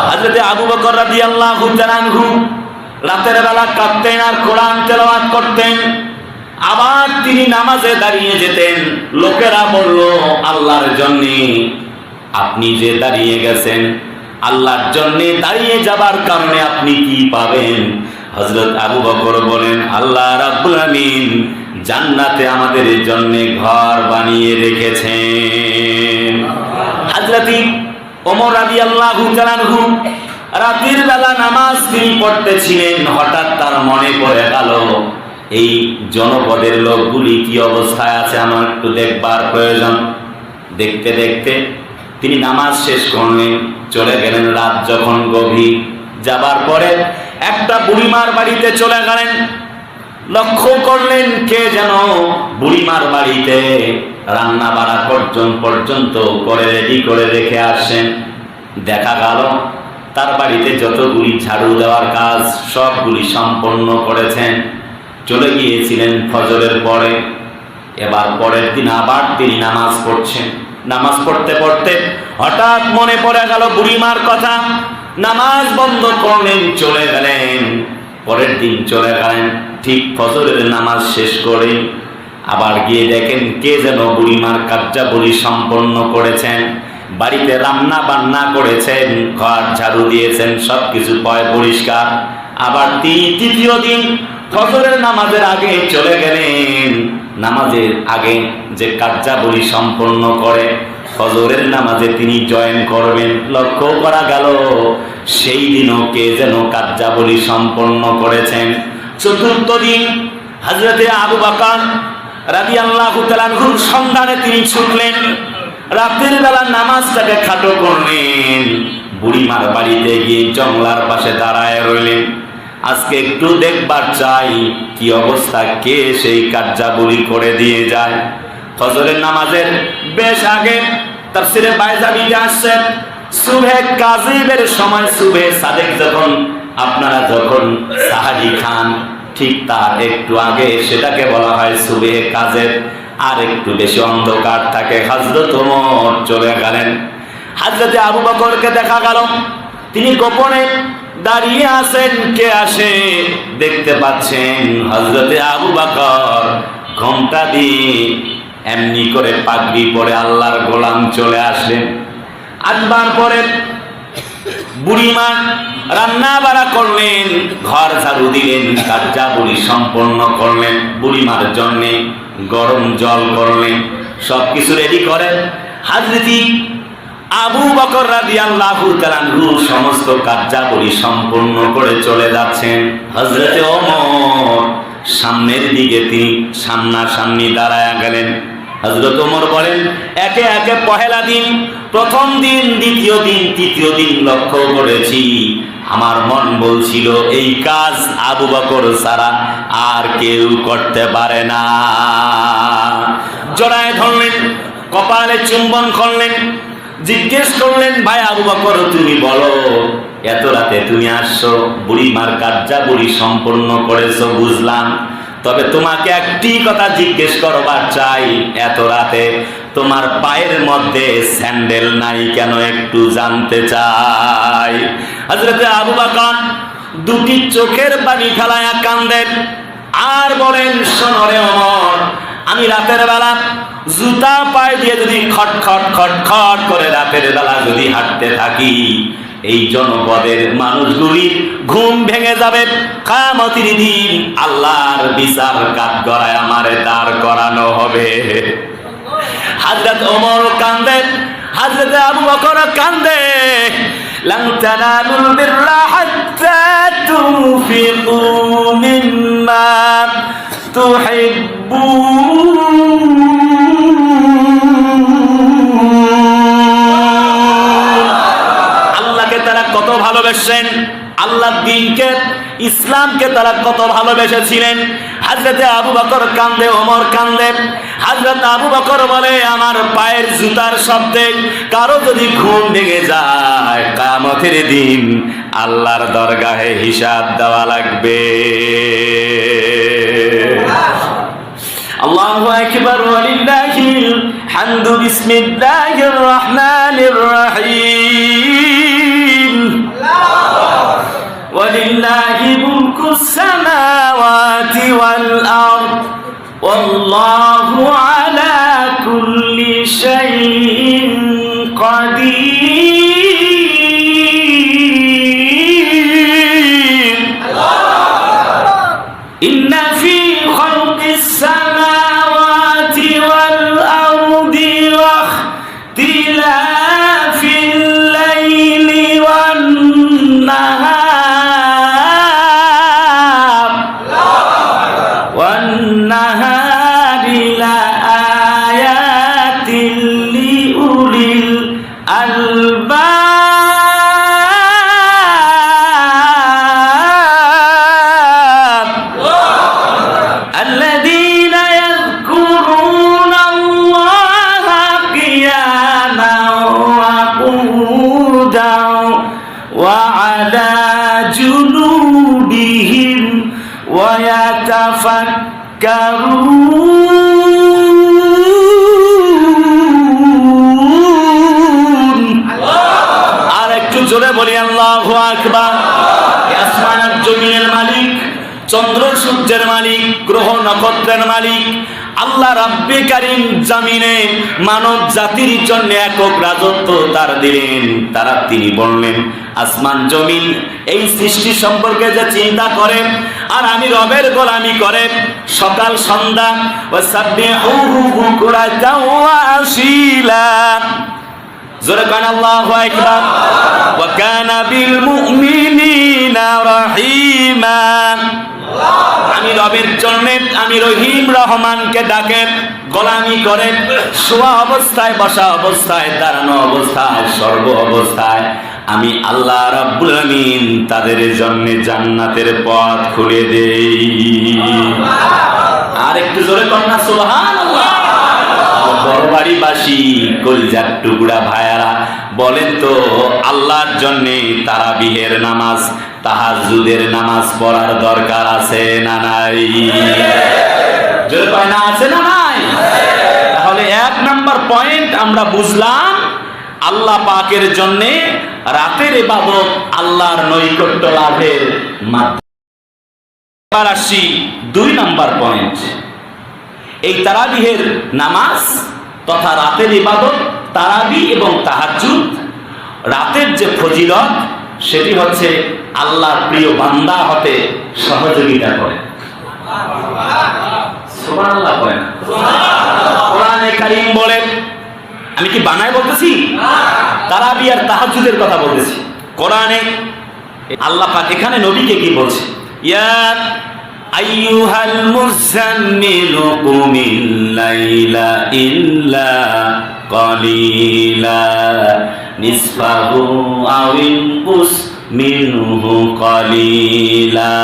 হযরত আবু বকর রাদিয়াল্লাহু তাআলা আনহু রাতের বেলা কাঁদতেন আর কোরআন তেলাওয়াত করতেন। আবার তিনি নামাজে দাঁড়িয়ে যেতেন। লোকেরা বলল, আল্লাহর জন্য আপনি যে দাঁড়িয়ে গেছেন, আল্লাহর জন্য দাঁড়িয়ে যাবার কারণে আপনি কি পাবেন? হযরত আবু বকর বলেন, আল্লাহ রাব্বুল আমিন জান্নাতে আমাদের জন্য ঘর বানিয়ে রেখেছেন। হযরত ওমর রাদিয়াল্লাহু তাআলা আনহু রাতের বেলা নামাজ তিনি পড়তেছিলেন। হঠাৎ তার মনে পড়ে গেল, এই জনপদের লোকগুলি কি অবস্থায় আছে আমার একটু দেখবার প্রয়োজন। দেখতে দেখতে তিনি নামাজ শেষ করলেন, চলে গেলেন। রাত যখন গভীর, যাবার পরে একটা বুড়িমার বাড়িতে চলে গেলেন। লক্ষ্য করলেন কে যেন বুড়িমার বাড়িতে রান্না বাড়া পর্যন্ত করে রেডি করে রেখে আসেন। দেখা গেল তার বাড়িতে যতগুলি ঝাড়ু দেওয়ার কাজ সবগুলি সম্পন্ন করেছেন। চলে গিয়েছিলেন ফজরের পরে। এবার পরের দিন আবার তিনি নামাজ পড়ছেন। নামাজ পড়তে পড়তে হঠাৎ মনে পড়ে গেল বুড়িমার কথা। নামাজ বন্ধ করলেন, চলে গেলেন। পরের দিন চলে গেলেন, ঠিক ফজরের নামাজ শেষ করে আবার গিয়ে দেখেন কে যেন বুড়িমার কার্যাবলী সম্পন্ন করেছেন। বাড়িতে রান্না বান্না করেছেন, ঘর ঝাড়ু দিয়েছেন, সবকিছু পরিষ্কার। আবার তিনি তৃতীয় দিন ফজরের নামাজের আগে চলে গেলেন। নামাজের আগে যে কার্যাবলী সম্পন্ন করে ফজরের নামাজে তিনি জয়েন করবেন। লক্ষ্য করা গেল সেই দিনও কে যেন কার্যাবলী সম্পন্ন করেছেন। চতুর্থ দিন হযরতে আবু বকর রাদিয়াল্লাহু তাআলা আনহুর সন্ধানে তিনি ছুটলেন। রাতের বেলা নামাজটাকে খাটো করলেন। বুড়িমার বাড়িতে গিয়ে জংলার পাশে দাঁড়ায় রইলেন। আজকে একটু দেখবার চাই কি অবস্থা, কে সেই কার্যাবলী করে দিয়ে যায়। ফজরের নামাজের বেশ আগে তাফসীরে বাইজাবিতে আসছে, সুবহে কাযিবের সময়, সুবহে সাদেক আপনারা যখন সাহারি খান, ঠিক তার একটু আগে সেটাকে বলা হয় সুবহে কাযিব। আর একটু বেশি অন্ধকার থাকে। হযরত ওমর চলে গেলেন। হযরত আবু বকরকে দেখা গেল তিনি গোপনে দাঁড়িয়ে আছেন। কে আসে দেখতে পাচ্ছেন হযরতে আবু বকর ঘোমটা দিয়ে এমনি করে পাগড়ি পরে আল্লাহর গোলাম চলে আসলেন। আসবার পরে বুড়িমা রান্না বাড়া করলেন, ঘর ঝাড়ু দিলেন, কার্যাবলী সম্পন্ন করলেন। বুড়িমার জন্য গরম জল করলেন, সবকিছু রেডি করেন। হযরত আবু বকর রাদিয়াল্লাহু তাআলা আনহু সমস্ত কার্যাবলী সম্পন্ন করে চলে যাচ্ছেন। হযরত ওমর সামনের দিকে তিনি সামনাসামনি দাঁড়ায়া গেলেন। হযরত ওমর বলেন, একে একে পহেলা দিন, প্রথম দিন, দ্বিতীয় দিন, তৃতীয় দিন লক্ষ্য করেছি। আমার মন বলছিল এই কাজ আবু বকর ছাড়া আর কেউ করতে পারে না। জড়ায় ধরলেন, কপালে চুম্বন করলেন, জিজ্ঞেস করলেন, ভাই আবু বকর তুমি বলো, এত রাতে তুমি আসছো, বুড়িমার কার্যাবলী সম্পন্ন করেছো বুঝলাম, তবে তোমাকে একটি কথা জিজ্ঞেস করবার চাই, এত রাতে তোমার পায়ের মধ্যে স্যান্ডেল নাই কেন একটু জানতে চাই। হযরত আবু বকর দুটি চোখের পানি ফেলায়া কান্দেন আর বলেন, শোনো রে ওমর, আমি রাতের বেলা জুতা পায়ে দিয়ে যদি খটখট খটখট করে রাতের বেলা যদি হাঁটতে থাকি, এই জনপদের মানুষগুলি ঘুম ভেঙে যাবে। কিয়ামতের দিন আল্লাহর বিচার কাঠগড়ায় আমারে দাঁড় করানো হবে। হযরত ওমর কান্দেন, হযরত আবু বকর কান্দে। লান তানালুল বিররা হাত্তা তুনফিকু মিম্মা তুহিব্বুন। আল্লাহকে তারা কত ভালোবাসেন, আল্লাহর দ্বীনকে, ইসলামকে তারা কত ভালোবেসেছিলেন। হযরত আবু বকর কান্দে, ওমর কান্দে। হযরত আবু বকর বলে, আমার পায়ের জুতার শব্দে কারো যদি ঘুম ভেঙে যায়, কিয়ামতের দিন আল্লাহর দরগাহে হিসাব দেওয়া লাগবে। আল্লাহু আকবার ওয়ালিল্লাহিল হামদু। বিসমিল্লাহির রহমানির রহিম। ওয়াল্লাহু আলা কুল্লি শাইইন কাদির। ইন্না ফি খালকিস সামাওয়াতি ওয়াল আরদি ওয়া ইখতিলাফিল লাইলি ওয়ান নাহার লাআয়াতিন লিউলিল আলবাব আল্লাযীনা ইয়াযকুরুনাল্লাহা কিয়ামান ওয়া qu'udan ওয়া আলা জুনুবিহিম ওয়া ইয়াতাফাক্কারুন। আর একটু জোরে বলি আল্লাহু আকবার। আসমান আর জমিনের মালিক, চন্দ্র সূর্যের মালিক, গ্রহ নক্ষত্রের মালিক আল্লাহ রাব্বে কারীম জমিনে মানব জাতির জন্য একক রাজত্ব তার দিলেন। তিনি বললেন আসমান জমিন এই সৃষ্টি সম্পর্কে যে চিন্তা করে আর আমি রবের গোলামি করে সকাল সন্ধ্যা ওয়াসাব্বিহুহু বুকরাতাও ওয়া আসীলা। জোরে কান আল্লাহু আকবার। ওয়া কানা বিল মুমিনিনা রাহিমা। আমি রবের জন্য আমি রহিম রহমানকে ডাকে, গোলামি করে শোয়া অবস্থায়, বসা অবস্থায়, দাঁড়ানো অবস্থায়, সর্ব অবস্থায় আমি আল্লাহ রাব্বুল আমিন তাদের জন্য জান্নাতের পথ খুলে দেই। আর একটু জোরে কন্যা সুবহানাল্লাহ। বড়বাড়িবাসী কলিজার টুকরা ভাইয়ারা বলেন তো আল্লাহর জন্য তারাবিহের নামাজ, তাহাজ্জুদের নামাজ পড়ার দরকার আছে না নাই? জোরে কয় না, আছে না নাই? তাহলে এক নাম্বার পয়েন্ট আমরা বুঝলাম আল্লাহ পাকের জন্য রাতের ইবাদত আল্লাহর নৈকট্য লাভের মাধ্যম। আসি 2 নাম্বার পয়েন্ট। এই তারাবিহের নামাজ তথা রাতের ইবাদত, তারাবি এবং তাহাজ্জুদ, রাতের যে ফজিলত সেটি হচ্ছে আল্লাহর প্রিয় বান্দা হতে সহযোগিতা করে। সুবহানাল্লাহ বলেন। কোরআনে কারীম বলে, আমি কি বানায় বলতেছি? তারাবি আর তাহাজ্জুদের কথা বলতেছি। কোরআনে আল্লাহ পাক এখানে নবীকে কি বলছে? ইয়া আইয়ুহাল মুযাম্মিলু কুমিল লাইলা ইল্লা কালিলা নিসফাহু আও ইনকুস মিনহু কালিলা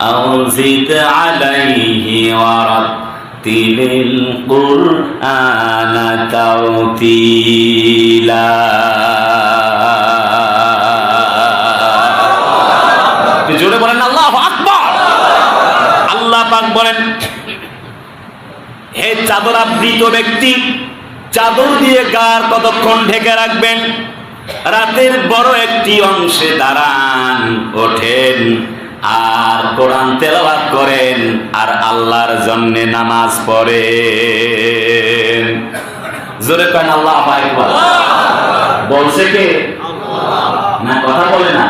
আও জিদ আলাইহি ওয়া রাত্তিলিল কুরআনা তাওতীলা। জোরে বলেন আল্লাহু আকবার। আল্লাহ পাক বলেন, হে চাদর আবৃত ব্যক্তি, চাদর দিয়ে গার কতক্ষণ ঢেকে রাখবেন? রাতের বড় একটি অংশে দাঁড়ান, ওঠেন আর কোরআন তেলাওয়াত করেন আর আল্লাহর জন্য নামাজ পড়েন। জোরে করেন আল্লাহু আকবার। বলছে কে? না, কথা বলে না।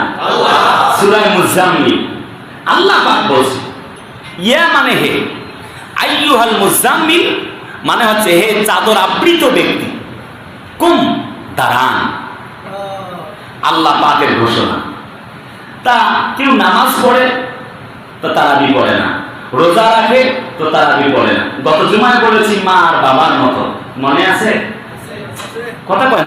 সূরা মুজাম্মিল আল্লাহ পাক বলছে, ইয়া মানে হে, আইয়ুহাল মুজাম্মিল মানে হচ্ছে হে চাদর আবৃত ব্যক্তি, কুম দাঁড়ান। আল্লাহ পাকের ঘোষণা। তা কেউ নামাজ পড়ে তো তারাবি পড়ে না, রোজা রাখে তো তারাবি পড়ে না। গত জুমায় বলেছি মা আর বাবার মতো, মনে আছে? কথা কয়